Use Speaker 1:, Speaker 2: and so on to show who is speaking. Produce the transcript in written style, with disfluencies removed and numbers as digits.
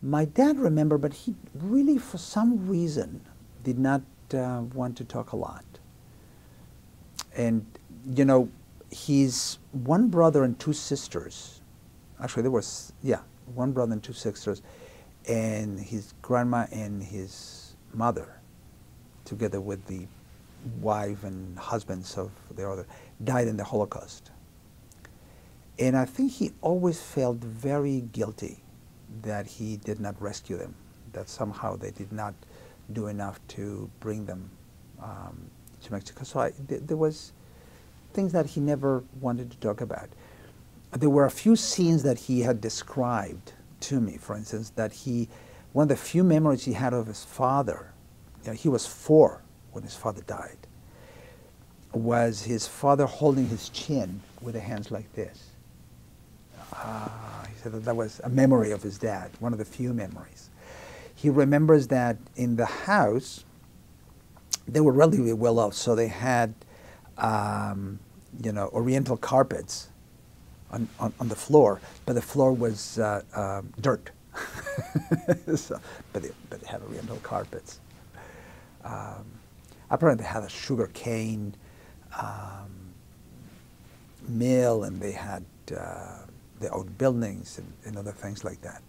Speaker 1: My dad remembered, but he really, for some reason, did not want to talk a lot. And, you know, he's one brother and two sisters. Actually, there was, yeah, one brother and two sisters. And his grandma and his mother, together with the wife and husbands of the other, died in the Holocaust. And I think he always felt very guilty that he did not rescue them, that somehow they did not do enough to bring them to Mexico. So there was things that he never wanted to talk about. There were a few scenes that he had described to me, for instance, that one of the few memories he had of his father, you know, he was 4 when his father died, was his father holding his chin with the hands like this. He said that was a memory of his dad, one of the few memories. He remembers that in the house, they were relatively well off, so they had, you know, Oriental carpets on the floor, but the floor was dirt. So, but they had Oriental carpets. Apparently they had a sugar cane mill, and they had the old buildings and other things like that.